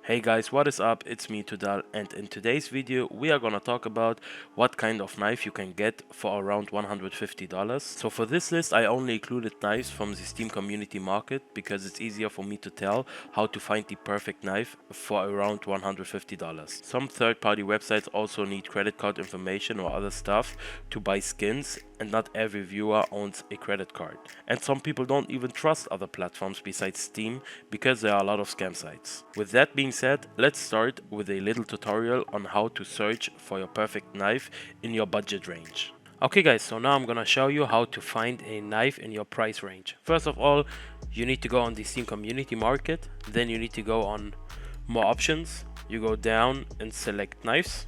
Hey guys, what is up? It's me Tudal, and in today's video we are gonna talk about what kind of knife you can get for around $150. So for this list I only included knives from the Steam community market because it's easier for me to tell how to find the perfect knife for around $150. Some third-party websites also need credit card information or other stuff to buy skins, and not every viewer owns a credit card. And some people don't even trust other platforms besides Steam because there are a lot of scam sites. With that being said, let's start with a little tutorial on how to search for your perfect knife in your budget range. Okay guys, so now I'm gonna show you how to find a knife in your price range. First of all, you need to go on the Steam community market, then you need to go on more options, you go down and select knives,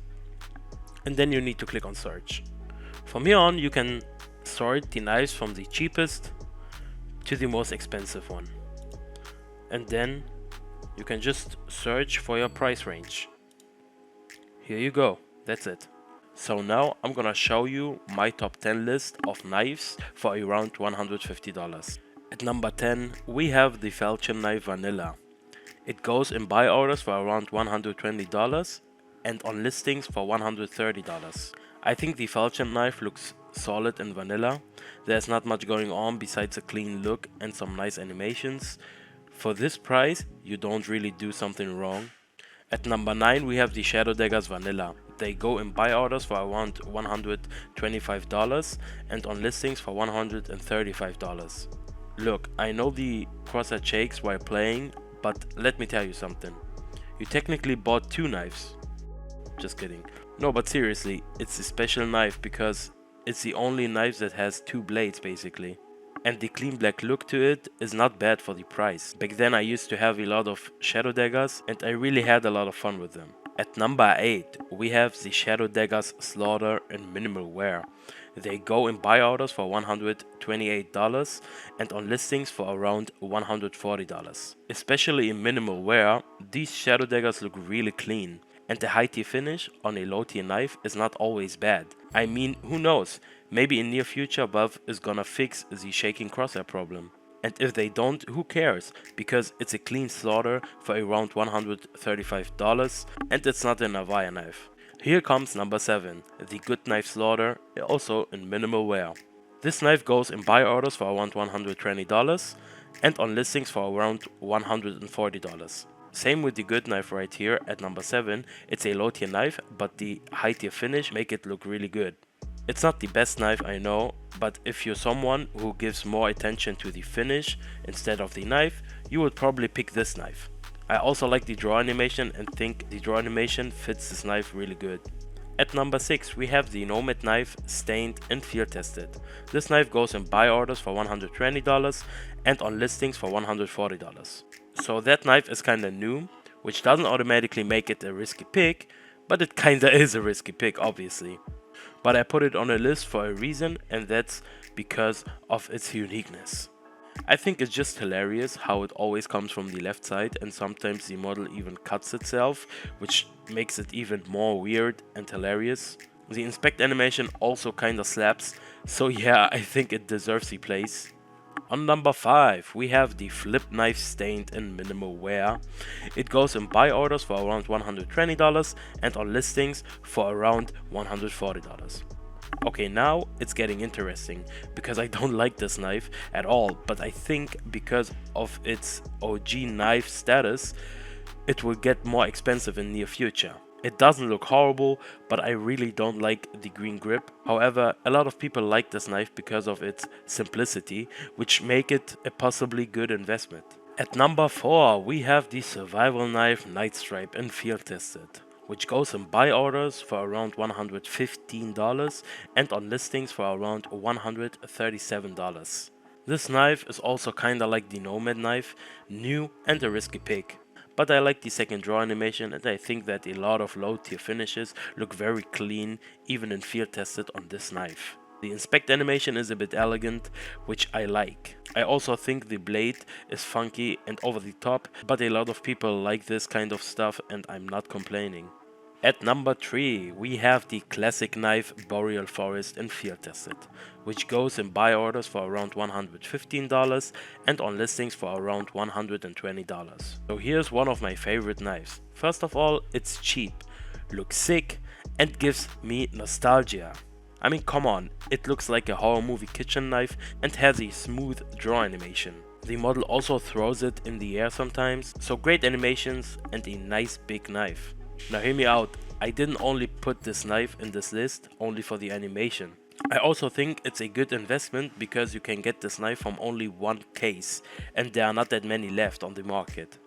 and then you need to click on search. From here on you can sort the knives from the cheapest to the most expensive one, and then you can just search for your price range. Here you go, that's it. So now I'm gonna show you my top 10 list of knives for around $150. At number 10 we have the Falchion knife Vanilla. It goes in buy orders for around $120 and on listings for $130. I think the Falchion knife looks solid in vanilla. There's not much going on besides a clean look and some nice animations. For this price, you don't really do something wrong. At number 9 we have the Shadow Daggers Vanilla. They go in buy orders for around $125 and on listings for $135. Look, I know the crosshair shakes while playing, but let me tell you something. You technically bought two knives. Just kidding. No, but seriously, it's a special knife because it's the only knife that has two blades basically. And the clean black look to it is not bad for the price. Back then I used to have a lot of Shadow Daggers and I really had a lot of fun with them. At number 8 we have the Shadow Daggers Slaughter in minimal wear. They go in buy orders for $128 and on listings for around $140. Especially in minimal wear, these Shadow Daggers look really clean. And the high tier finish on a low tier knife is not always bad. I mean, who knows, maybe in near future Valve is gonna fix the shaking crosshair problem. And if they don't, who cares, because it's a clean slaughter for around $135 and it's not a Navaya knife. Here comes number 7, the Good Knife Slaughter, also in minimal wear. This knife goes in buy orders for around $120 and on listings for around $140. Same with the Good Knife right here at number 7. It's a low tier knife, but the high tier finish make it look really good. It's not the best knife, I know, but if you're someone who gives more attention to the finish instead of the knife, you would probably pick this knife. I also like the draw animation and think the draw animation fits this knife really good. At number 6 we have the Nomad knife stained and field tested. This knife goes in buy orders for $120 and on listings for $140. So that knife is kinda new, which doesn't automatically make it a risky pick, but it kinda is a risky pick obviously. But I put it on a list for a reason, and that's because of its uniqueness. I think it's just hilarious how it always comes from the left side and sometimes the model even cuts itself, which makes it even more weird and hilarious. The inspect animation also kinda slaps, so yeah, I think it deserves a place. On number 5 we have the Flip Knife Stained in minimal wear. It goes in buy orders for around $120 and on listings for around $140. Okay, now it's getting interesting because I don't like this knife at all, but I think because of its OG knife status it will get more expensive in near future. It doesn't look horrible, but I really don't like the green grip. However, a lot of people like this knife because of its simplicity, which make it a possibly good investment. At number 4 we have the Survival Knife Night Stripe and field tested, which goes in buy orders for around $115 and on listings for around $137. This knife is also kinda like the Nomad knife, new and a risky pick. But I like the second draw animation and I think that a lot of low tier finishes look very clean even in field tested on this knife. The inspect animation is a bit elegant, which I like. I also think the blade is funky and over the top, but a lot of people like this kind of stuff and I'm not complaining. At number 3, we have the classic knife Boreal Forest and Field Tested, which goes in buy orders for around $115 and on listings for around $120. So here's one of my favorite knives. First of all, it's cheap, looks sick, and gives me nostalgia. I mean, come on, it looks like a horror movie kitchen knife and has a smooth draw animation. The model also throws it in the air sometimes, so great animations and a nice big knife. Now hear me out, I didn't only put this knife in this list only for the animation. I also think it's a good investment because you can get this knife from only one case and there are not that many left on the market.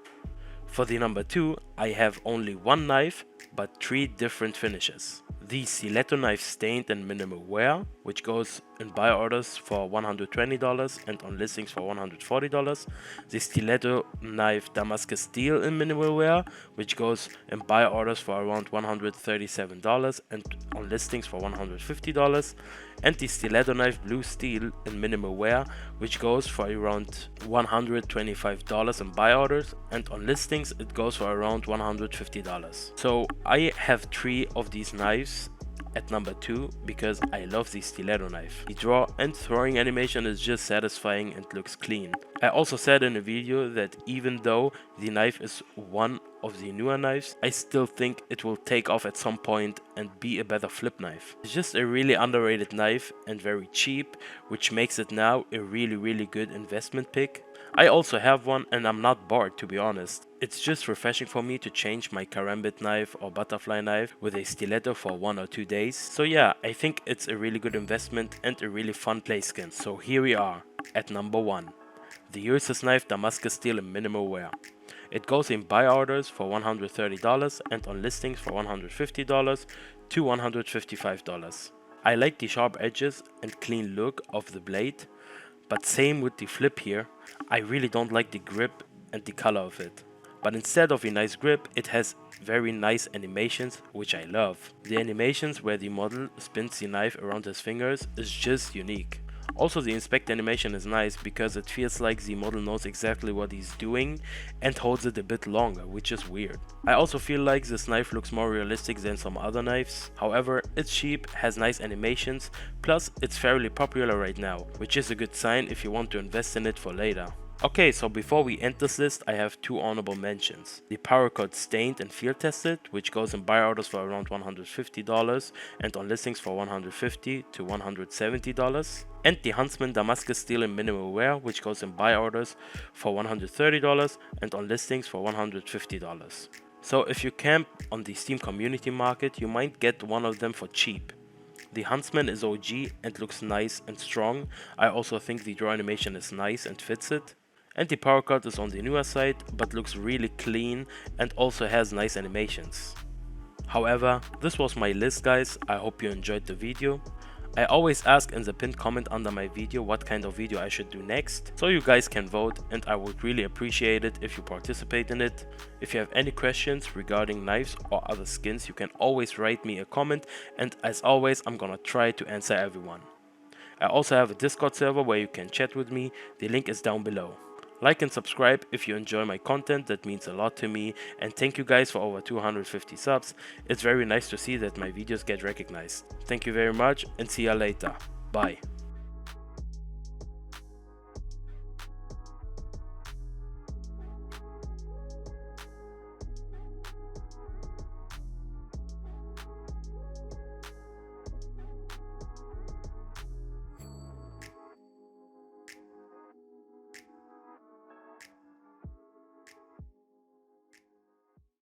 For the number 2, I have only one knife but 3 different finishes. The Stiletto knife stained and minimal wear, which goes in buy orders for $120 and on listings for $140. The Stiletto knife Damascus steel in minimal wear, which goes in buy orders for around $137 and on listings for $150. And the Stiletto knife blue steel in minimal wear, which goes for around $125 in buy orders and on listings it goes for around $150. So I have 3 of these knives at number 2 because I love the Stiletto knife. The draw and throwing animation is just satisfying and looks clean. I also said in a video that even though the knife is one of the newer knives, I still think it will take off at some point and be a better flip knife. It's just a really underrated knife and very cheap, which makes it now a really good investment pick. I also have one and I'm not bored, to be honest. It's just refreshing for me to change my karambit knife or butterfly knife with a stiletto for 1 or 2 days. So yeah, I think it's a really good investment and a really fun play skin. So here we are at number 1. The Ursus knife Damascus steel in minimal wear. It goes in buy orders for $130 and on listings for $150 to $155. I like the sharp edges and clean look of the blade, but same with the flip here. I really don't like the grip and the color of it. But instead of a nice grip, it has very nice animations, which I love. The animations where the model spins the knife around his fingers is just unique. Also, the inspect animation is nice because it feels like the model knows exactly what he's doing and holds it a bit longer, which is weird. I also feel like this knife looks more realistic than some other knives. However, it's cheap, has nice animations, plus it's fairly popular right now, which is a good sign if you want to invest in it for later. Okay, so before we end this list, I have 2 honorable mentions. The Paracord stained and field tested, which goes in buy orders for around $150 and on listings for $150 to $170. And the Huntsman Damascus steel in minimal wear, which goes in buy orders for $130 and on listings for $150. So if you camp on the Steam community market, you might get one of them for cheap. The Huntsman is OG and looks nice and strong. I also think the draw animation is nice and fits it. And the Paracord is on the newer side, but looks really clean and also has nice animations. However, this was my list, guys. I hope you enjoyed the video. I always ask in the pinned comment under my video what kind of video I should do next, so you guys can vote, and I would really appreciate it if you participate in it. If you have any questions regarding knives or other skins, you can always write me a comment, and as always, I'm gonna try to answer everyone. I also have a Discord server where you can chat with me. The link is down below. Like and subscribe if you enjoy my content, that means a lot to me, and thank you guys for over 250 subs. It's very nice to see that my videos get recognized. Thank you very much and see ya later. Bye.